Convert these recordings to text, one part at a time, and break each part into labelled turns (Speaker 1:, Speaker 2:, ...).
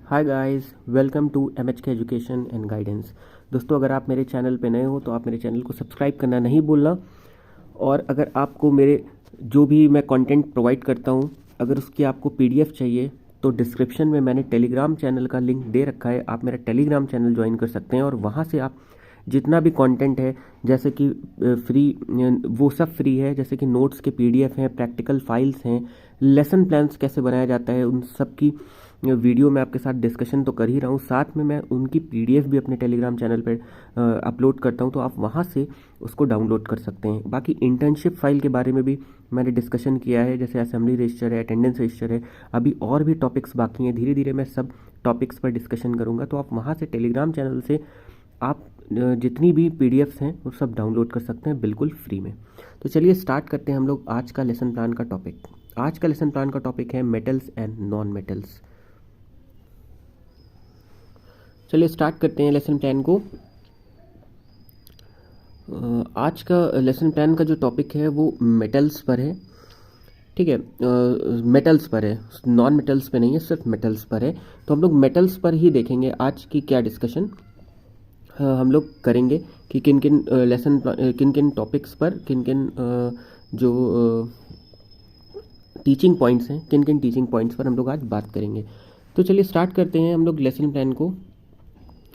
Speaker 1: Hi guys, welcome to MHK education and guidance. दोस्तों, अगर आप मेरे चैनल पे नए हो तो आप मेरे चैनल को सब्सक्राइब करना नहीं भूलना। और अगर आपको मेरे जो भी मैं कंटेंट प्रोवाइड करता हूँ, अगर उसकी आपको PDF चाहिए तो डिस्क्रिप्शन में मैंने टेलीग्राम चैनल का लिंक दे रखा है। आप मेरा टेलीग्राम चैनल ज्वाइन कर सकते हैं और वहाँ से आप जितना भी कंटेंट है, जैसे कि फ्री, वो सब फ्री है। जैसे कि नोट्स के PDF हैं, प्रैक्टिकल फाइल्स हैं, लेसन प्लान्स कैसे बनाया जाता है, उन सब की वीडियो मैं आपके साथ डिस्कशन तो कर ही रहा हूँ, साथ में मैं उनकी PDF भी अपने टेलीग्राम चैनल पर अपलोड करता हूँ, तो आप वहाँ से उसको डाउनलोड कर सकते हैं। बाकी इंटर्नशिप फाइल के बारे में भी मैंने डिस्कशन किया है, जैसे असेंबली रजिस्टर है, अटेंडेंस रजिस्टर है। अभी और भी टॉपिक्स बाकी हैं, धीरे धीरे मैं सब टॉपिक्स पर डिस्कशन करूँगा। तो आप वहाँ से टेलीग्राम चैनल से आप जितनी भी PDFs हैं वो सब डाउनलोड कर सकते हैं बिल्कुल फ्री में। तो चलिए स्टार्ट करते हैं हम लोग आज का लेसन प्लान का टॉपिक। आज का लेसन प्लान का टॉपिक है मेटल्स एंड नॉन मेटल्स। चलिए स्टार्ट करते हैं लेसन प्लान को। आज का लेसन प्लान का जो टॉपिक है वो मेटल्स पर है, ठीक है। मेटल्स पर है, नॉन मेटल्स पे नहीं है, सिर्फ मेटल्स पर है। तो हम लोग मेटल्स पर ही देखेंगे आज की क्या डिस्कशन हम लोग करेंगे कि किन किन लेसन किन किन टॉपिक्स पर किन किन जो टीचिंग पॉइंट्स हैं, किन किन टीचिंग पॉइंट्स पर हम लोग आज बात करेंगे। तो चलिए स्टार्ट करते हैं हम लोग लेसन प्लान को।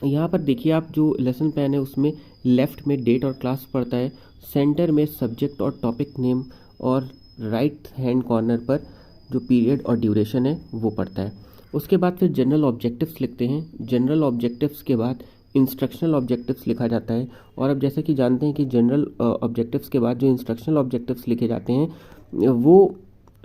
Speaker 1: यहाँ पर देखिए, आप जो लेसन प्लान है उसमें लेफ़्ट में डेट और क्लास पड़ता है, सेंटर में सब्जेक्ट और टॉपिक नेम, और राइट हैंड कॉर्नर पर जो पीरियड और ड्यूरेशन है वो पड़ता है। उसके बाद फिर जनरल ऑब्जेक्टिव्स लिखते हैं। जनरल ऑब्जेक्टिव्स के बाद इंस्ट्रक्शनल ऑब्जेक्टिव्स लिखा जाता है। और अब जैसे कि जानते हैं कि जनरल ऑब्जेक्टिव्स के बाद जो इंस्ट्रक्शनल ऑब्जेक्टिव्स लिखे जाते हैं वो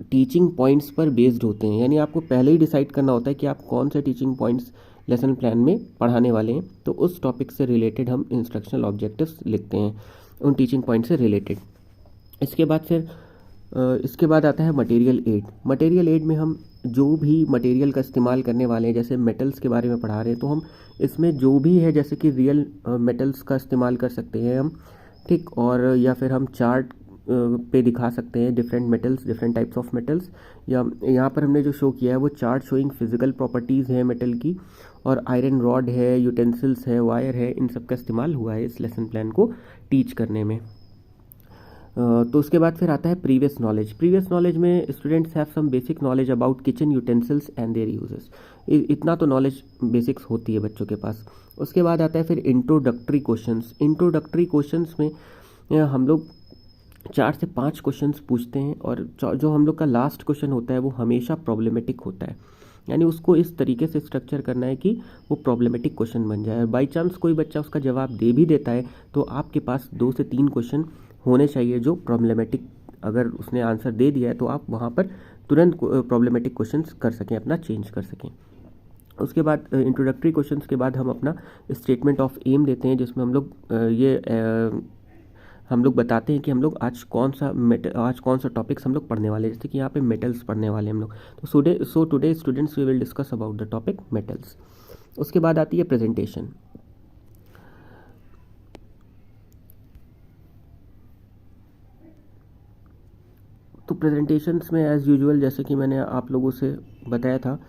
Speaker 1: टीचिंग पॉइंट्स पर बेस्ड होते हैं। यानी आपको पहले ही डिसाइड करना होता है कि आप कौन से टीचिंग पॉइंट्स लेसन प्लान में पढ़ाने वाले हैं, तो उस टॉपिक से रिलेटेड हम इंस्ट्रक्शनल ऑब्जेक्टिव्स लिखते हैं, उन टीचिंग पॉइंट से रिलेटेड। इसके बाद फिर इसके बाद आता है मटेरियल एड। मटेरियल एड में हम जो भी मटेरियल का इस्तेमाल करने वाले हैं, जैसे मेटल्स के बारे में पढ़ा रहे हैं तो हम इसमें जो भी है, जैसे कि रियल मेटल्स का इस्तेमाल कर सकते हैं हम, ठीक। और या फिर हम चार्ट पे दिखा सकते हैं different metals, different types of metals. या यहाँ पर हमने जो शो किया है वो चार्ट शोइंग फिजिकल प्रॉपर्टीज़ है मेटल की, और आयरन रॉड है, यूटेंसिल्स है, वायर है, इन सब का इस्तेमाल हुआ है इस लेसन प्लान को टीच करने में। तो उसके बाद फिर आता है प्रीवियस नॉलेज। प्रीवियस नॉलेज में students have some basic knowledge about kitchen utensils and their uses. इतना तो नॉलेज बेसिक्स होती है बच्चों के पास। उसके बाद आता है फिर इंट्रोडक्टरी क्वेश्चंस। इंट्रोडक्टरी क्वेश्चंस में हम लोग 4 से 5 क्वेश्चंस पूछते हैं, और जो हम लोग का लास्ट क्वेश्चन होता है वो हमेशा प्रॉब्लमेटिक होता है। यानी उसको इस तरीके से स्ट्रक्चर करना है कि वो प्रॉब्लमेटिक क्वेश्चन बन जाए। बाई चांस कोई बच्चा उसका जवाब दे भी देता है तो आपके पास 2 से 3 क्वेश्चन होने चाहिए जो प्रॉब्लमेटिक, अगर उसने आंसर दे दिया है तो आप वहाँ पर तुरंत प्रॉब्लमेटिक क्वेश्चन्स कर सकें, अपना चेंज कर सकें। उसके बाद इंट्रोडक्टरी क्वेश्चंस के बाद हम अपना स्टेटमेंट ऑफ एम देते हैं, जिसमें हम लोग हम लोग बताते हैं कि हम लोग आज कौन सा टॉपिक्स हम लोग पढ़ने वाले हैं। जैसे कि यहाँ पे मेटल्स पढ़ने वाले हैं हम लोग, तो today students we will discuss about the topic metals. उसके बाद आती है प्रेजेंटेशन। तो प्रेजेंटेशंस में एज़ यूजुअल, जैसे कि मैंने आप लोगों से बताया था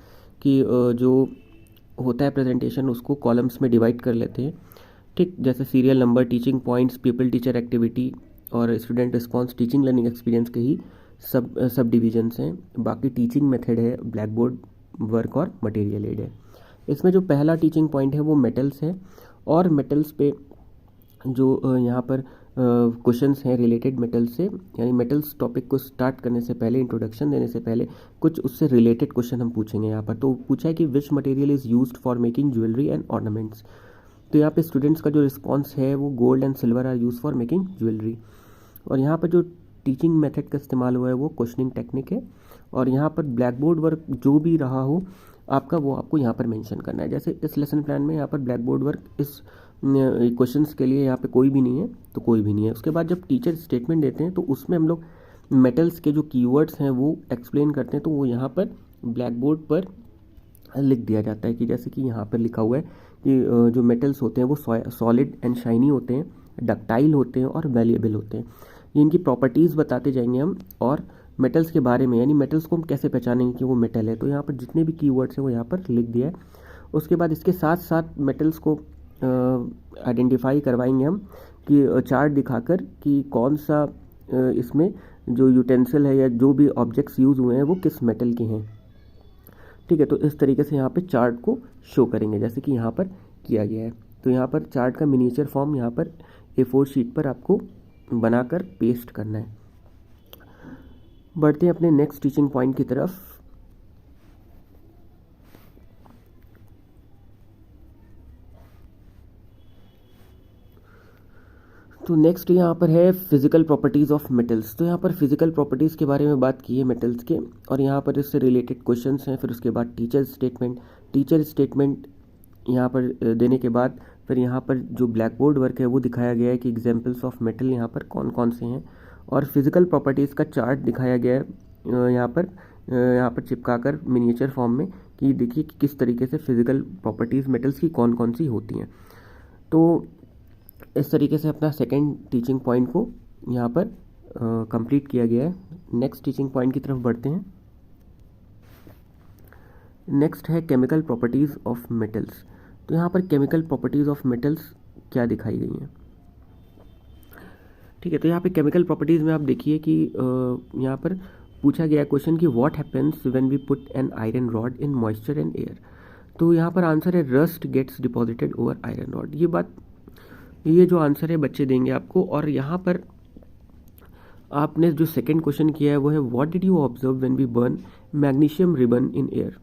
Speaker 1: कि जो होता है प्रेजेंटेशन, उसको कॉलम्स में डिवाइड कर लेते हैं, ठीक। जैसे serial number, teaching points, people teacher activity और student response, teaching learning experience के ही सब डिविजन्स हैं। बाकी टीचिंग मेथड है, ब्लैक बोर्ड वर्क और मटेरियल एड है। इसमें जो पहला टीचिंग पॉइंट है वो मेटल्स है, और मेटल्स पे जो यहाँ पर क्वेश्चंस हैं रिलेटेड मेटल्स से, यानी मेटल्स टॉपिक को स्टार्ट करने से पहले, इंट्रोडक्शन देने से पहले कुछ उससे रिलेटेड क्वेश्चन हम पूछेंगे यहाँ पर। तो पूछा है कि which material is used for making jewellery and ornaments. तो यहाँ पे स्टूडेंट्स का जो रिस्पॉन्स है वो gold and silver are use for making jewellery. और यहाँ पर जो टीचिंग मेथड का इस्तेमाल हुआ है वो क्वेश्चनिंग टेक्निक है। और यहाँ पर ब्लैक बोर्ड वर्क जो भी रहा हो आपका, वो आपको यहाँ पर मेंशन करना है। जैसे इस लेसन प्लान में यहाँ पर ब्लैक बोर्ड वर्क इस क्वेश्चंस के लिए यहाँ पे कोई भी नहीं है, तो कोई भी नहीं है। उसके बाद जब टीचर स्टेटमेंट देते हैं तो उसमें हम लोग मेटल्स के जो कीवर्ड्स हैं वो एक्सप्लेन करते हैं, तो वो यहाँ पर ब्लैक बोर्ड पर लिख दिया जाता है। कि जैसे कि यहाँ पर लिखा हुआ है कि जो मेटल्स होते हैं वो सॉलिड एंड शाइनी होते हैं, डक्टाइल होते हैं और वैल्यूएबल होते हैं। ये इनकी प्रॉपर्टीज़ बताते जाएंगे हम, और मेटल्स के बारे में, यानी मेटल्स को हम कैसे पहचानेंगे कि वो मेटल है। तो यहाँ पर जितने भी कीवर्ड्स हैं वो यहाँ पर लिख दिया है। उसके बाद इसके साथ साथ मेटल्स को आइडेंटिफाई करवाएंगे हम कि चार्ट दिखाकर कि कौन सा इसमें जो यूटेंसिल है या जो भी ऑब्जेक्ट्स यूज़ हुए हैं वो किस मेटल के हैं। ठीक है, तो इस तरीके से यहाँ पे चार्ट को शो करेंगे जैसे कि यहाँ पर किया गया है। तो यहाँ पर चार्ट का मिनिएचर फॉर्म यहाँ पर A4 शीट पर आपको बनाकर पेस्ट करना है। बढ़ते हैं अपने नेक्स्ट टीचिंग पॉइंट की तरफ। तो नेक्स्ट यहाँ पर है फिजिकल प्रॉपर्टीज़ ऑफ मेटल्स। तो यहाँ पर फिजिकल प्रॉपर्टीज़ के बारे में बात की है मेटल्स के, और यहाँ पर इससे रिलेटेड क्वेश्चंस हैं। फिर उसके बाद टीचर स्टेटमेंट यहाँ पर देने के बाद फिर यहाँ पर जो ब्लैक बोर्ड वर्क है वो दिखाया गया है कि एग्जांपल्स ऑफ मेटल यहाँ पर कौन कौन से हैं, और फिजिकल प्रॉपर्टीज़ का चार्ट दिखाया गया है यहाँ पर चिपकाकर मिनिएचर फॉर्म में कि देखिए कि किस तरीके से फिजिकल प्रॉपर्टीज़ मेटल्स की कौन कौन सी होती हैं। तो इस तरीके से अपना सेकेंड टीचिंग पॉइंट को यहाँ पर कंप्लीट किया गया है। नेक्स्ट टीचिंग पॉइंट की तरफ बढ़ते हैं। नेक्स्ट है केमिकल प्रॉपर्टीज़ ऑफ मेटल्स। तो यहाँ पर केमिकल प्रॉपर्टीज़ ऑफ मेटल्स क्या दिखाई गई हैं। ठीक है, तो यहाँ पे केमिकल प्रॉपर्टीज़ में आप देखिए कि यहाँ पर पूछा गया क्वेश्चन कि what happens when we put an iron rod in moisture and air. तो यहाँ पर आंसर है rust gets deposited over iron rod. ये जो आंसर है बच्चे देंगे आपको। और यहाँ पर आपने जो सेकंड क्वेश्चन किया है वो है what did you observe when we burn magnesium ribbon in air.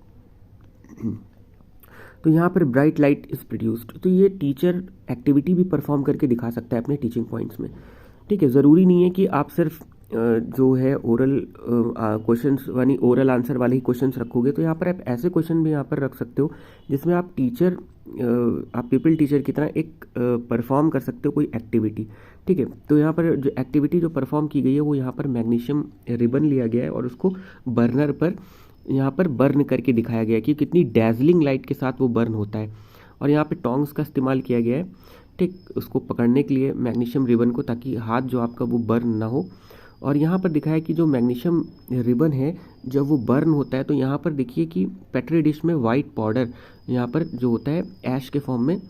Speaker 1: तो यहाँ पर ब्राइट लाइट इज प्रोड्यूस्ड। तो ये टीचर एक्टिविटी भी परफॉर्म करके दिखा सकता है अपने टीचिंग पॉइंट्स में। ठीक है, ज़रूरी नहीं है कि आप सिर्फ जो है ओरल क्वेश्चंस यानी ओरल आंसर वाले ही क्वेश्चंस रखोगे। तो यहाँ पर आप ऐसे क्वेश्चन भी यहाँ पर रख सकते हो जिसमें आप पीपल टीचर की तरह एक परफॉर्म कर सकते हो कोई एक्टिविटी। ठीक है, तो यहाँ पर जो एक्टिविटी जो परफॉर्म की गई है वो यहाँ पर मैग्नीशियम रिबन लिया गया है और उसको बर्नर पर यहाँ पर बर्न करके दिखाया गया है कि कितनी डैजलिंग लाइट के साथ वो बर्न होता है। और यहाँ पे टोंग्स का इस्तेमाल किया गया है, ठीक, उसको पकड़ने के लिए मैग्नीशियम रिबन को, ताकि हाथ जो आपका वो बर्न ना हो। और यहाँ पर दिखाया कि जो मैग्नीशियम रिबन है जब वो बर्न होता है तो यहाँ पर देखिए कि पेट्री डिश में वाइट पाउडर यहाँ पर जो होता है ऐश के फॉर्म में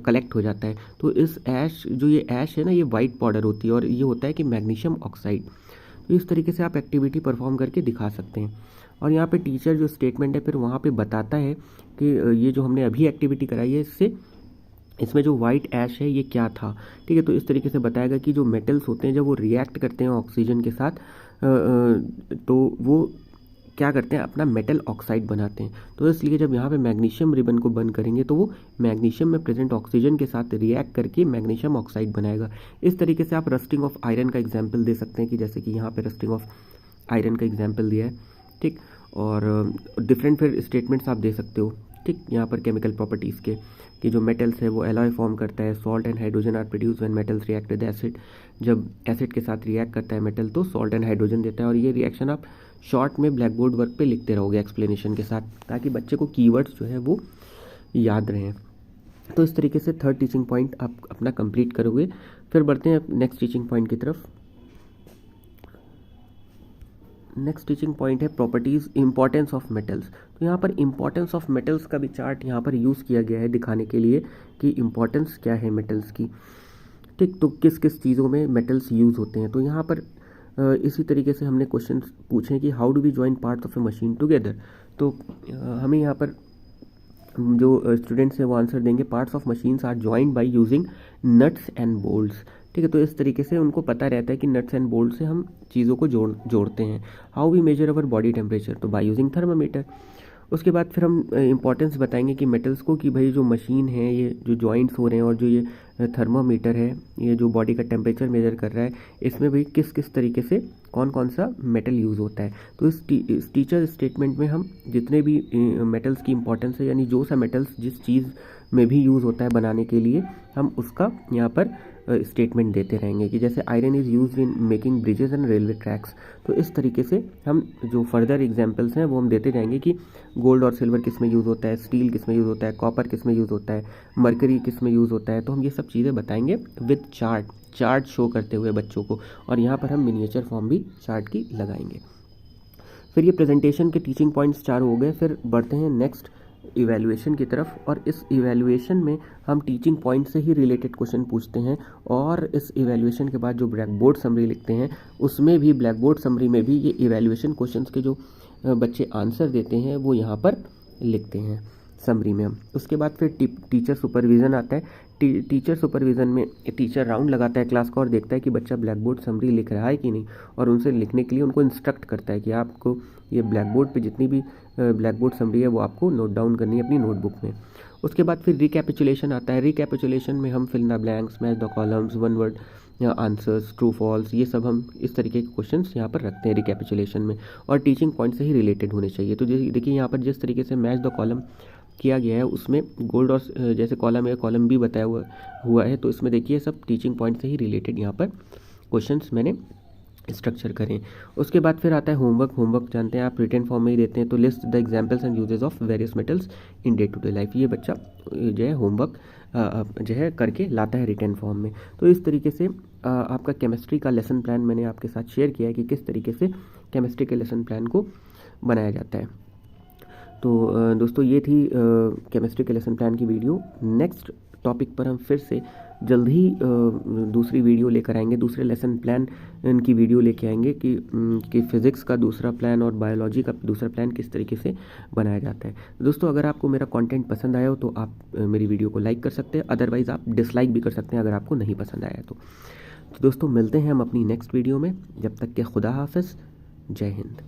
Speaker 1: कलेक्ट हो जाता है। तो इस ऐश जो ये ऐश है ना, ये वाइट पाउडर होती है और ये होता है कि मैग्नीशियम ऑक्साइड। तो इस तरीके से आप एक्टिविटी परफॉर्म करके दिखा सकते हैं। और यहाँ पे टीचर जो स्टेटमेंट है फिर वहाँ पे बताता है कि ये जो हमने अभी एक्टिविटी कराई है इसमें जो वाइट ऐश है ये क्या था। ठीक है, तो इस तरीके से बताएगा कि जो मेटल्स होते हैं जब वो रिएक्ट करते हैं ऑक्सीजन के साथ तो वो क्या करते हैं, अपना मेटल ऑक्साइड बनाते हैं। तो इसलिए जब यहाँ पे मैग्नीशियम रिबन को बर्न करेंगे तो वो मैग्नीशियम में प्रेजेंट ऑक्सीजन के साथ रिएक्ट करके मैग्नीशियम ऑक्साइड बनाएगा। इस तरीके से आप रस्टिंग ऑफ आयरन का एग्जाम्पल दे सकते हैं कि जैसे कि यहाँ पे रस्टिंग ऑफ आयरन का एग्जाम्पल दिया है। ठीक, और डिफरेंट फिर स्टेटमेंट्स आप दे सकते हो। ठीक, यहाँ पर केमिकल प्रॉपर्टीज़ के कि जो मेटल्स है वो एलॉय फॉर्म करता है, salt and hydrogen are produce when metals react with acid. जब एसिड के साथ रिएक्ट करता है मेटल तो सॉल्ट एंड हाइड्रोजन देता है। और ये रिएक्शन आप शॉर्ट में ब्लैक बोर्ड वर्क पे लिखते रहोगे एक्सप्लेनेशन के साथ, ताकि बच्चे को कीवर्ड्स जो है वो याद रहें। तो इस तरीके से थर्ड टीचिंग पॉइंट आप अपना कंप्लीट करोगे। फिर बढ़ते हैं नेक्स्ट टीचिंग पॉइंट की तरफ। नेक्स्ट टीचिंग पॉइंट है प्रॉपर्टीज़ इंपॉर्टेंस ऑफ मेटल्स। तो यहाँ पर इंपॉर्टेंस ऑफ मेटल्स का भी चार्ट यहाँ पर यूज़ किया गया है दिखाने के लिए कि इंपॉर्टेंस क्या है मेटल्स की। ठीक, तो किस किस चीज़ों में मेटल्स यूज़ होते हैं। तो यहाँ पर इसी तरीके से हमने क्वेश्चन पूछे कि how do we join parts of a machine together. तो हमें यहाँ पर जो स्टूडेंट्स हैं वो आंसर देंगे parts of machines are joined by using nuts and bolts. ठीक है, तो इस तरीके से उनको पता रहता है कि नट्स एंड बोल्ट से हम चीज़ों को जोड़ते हैं। How we measure our body temperature, तो बाय यूजिंग थर्मामीटर। उसके बाद फिर हम इंपॉर्टेंस बताएंगे कि मेटल्स को, कि भाई जो मशीन है ये जो जॉइंट्स हो रहे हैं और जो ये थर्मामीटर है ये जो बॉडी का टेम्परेचर मेजर कर रहा है, इसमें भाई किस किस तरीके से कौन कौन सा मेटल यूज़ होता है। तो इस टीचर स्टेटमेंट में हम जितने भी मेटल्स की इंपॉर्टेंस है, यानी जो सा मेटल्स जिस चीज़ में भी यूज़ होता है बनाने के लिए, हम उसका यहाँ पर स्टेटमेंट देते रहेंगे कि जैसे iron is used in making bridges and railway tracks. तो इस तरीके से हम जो फर्दर एग्जांपल्स हैं वो हम देते जाएंगे कि गोल्ड और सिल्वर किस में यूज़ होता है, स्टील किस में यूज़ होता है, कॉपर किस में यूज़ होता है, मरकरी किस में यूज़ होता है। तो हम ये सब चीज़ें बताएंगे विद चार्ट शो करते हुए बच्चों को, और यहाँ पर हम मिनिएचर फॉर्म भी चार्ट की लगाएंगे। फिर ये प्रेजेंटेशन के टीचिंग पॉइंट्स 4 हो गए। फिर बढ़ते हैं नेक्स्ट इवैल्यूएशन की तरफ, और इस इवैल्यूएशन में हम टीचिंग पॉइंट से ही रिलेटेड क्वेश्चन पूछते हैं। और इस इवैल्यूएशन के बाद जो ब्लैक बोर्ड समरी लिखते हैं उसमें भी, ब्लैक बोर्ड समरी में भी ये इवैल्यूएशन क्वेश्चंस के जो बच्चे आंसर देते हैं वो यहाँ पर लिखते हैं समरी में हम। उसके बाद फिर टीचर सुपरविज़न आता है। टीचर सुपरविज़न में टीचर राउंड लगाता है क्लास का और देखता है कि बच्चा ब्लैक बोर्ड समरी लिख रहा है कि नहीं, और उनसे लिखने के लिए उनको इंस्ट्रक्ट करता है कि आपको ये ब्लैक बोर्ड पे जितनी भी ब्लैक बोर्ड समरी है वो आपको नोट डाउन करनी है अपनी नोटबुक में। उसके बाद फिर रिकैपिचुलेशन आता है। रिकैपिचुलेशन में हम fill the blanks, match the columns, one word answers, true false, ये सब हम इस तरीके के क्वेश्चंस यहाँ पर रखते हैं रिकैपिचुलेशन में, और टीचिंग पॉइंट से ही रिलेटेड होने चाहिए। तो देखिए यहाँ पर जिस तरीके से मैच द कॉलम किया गया है उसमें गोल्ड और जैसे कॉलम ए कॉलम बी बताया हुआ है, तो इसमें देखिए सब टीचिंग पॉइंट से ही रिलेटेड यहाँ पर क्वेश्चंस मैंने स्ट्रक्चर करें। उसके बाद फिर आता है होमवर्क। होमवर्क जानते हैं आप रिटन फॉर्म में ही देते हैं। तो list the examples and uses of various metals in day to day life, ये बच्चा जो है होमवर्क जो है करके लाता है रिटन फॉर्म में। तो इस तरीके से आपका केमिस्ट्री का लेसन प्लान मैंने आपके साथ शेयर किया है कि किस तरीके से केमिस्ट्री के लेसन प्लान को बनाया जाता है। तो दोस्तों ये थी केमिस्ट्री के लेसन प्लान की वीडियो। नेक्स्ट टॉपिक पर हम फिर से जल्द ही दूसरी वीडियो लेकर आएंगे, दूसरे लेसन प्लान की वीडियो लेके आएंगे कि फिज़िक्स का दूसरा प्लान और बायोलॉजी का दूसरा प्लान किस तरीके से बनाया जाता है। दोस्तों अगर आपको मेरा कंटेंट पसंद आया हो तो आप मेरी वीडियो को लाइक कर सकते हैं, अदरवाइज़ आप डिसलाइक भी कर सकते हैं अगर आपको नहीं पसंद आया तो दोस्तों मिलते हैं हम अपनी नेक्स्ट वीडियो में। जब तक के खुदा हाफिज़, जय हिंद।